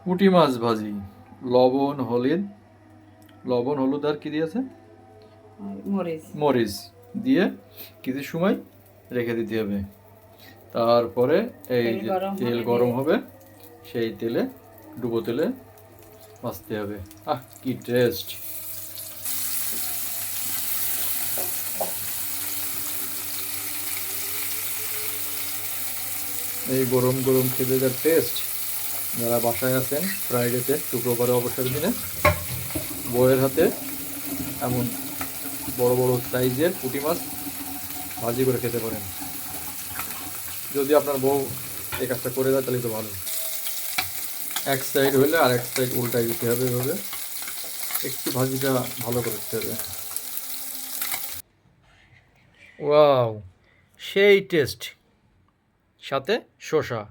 পুঁটি মাছ ভাজি, লবণ হলুদ, লবণ হলুদ আর কি দিয়েছে, মরিচ মরিচ দিয়ে কিছু সময় রেখে দিতে হবে। তারপরে এই তেল যে গরম তেল হলে গরম দিয়ে হবে, সেই তেলে ডুবো তেলে ভাজতে হবে। আহ কি টেস্ট! এই গরম গরম খেতে যা টেস্ট! যারা বাসায় আছেন ফ্রাইডেতে শুক্রবারে অবসর দিনে বউয়ের হাতে এমন বড় বড় সাইজের পুঁটি মাছ ভাজি করে খেতে পারেন। যদি আপনার বউ এই কাজটা করে দেয় তাহলে তো ভালো। এক সাইড হলে আর এক সাইড উল্টাই দিতে হবে, এভাবে একটু ভাজিটা ভালো করে দিতে হবে। ওয়াও, সেই টেস্ট! সাথে শসা।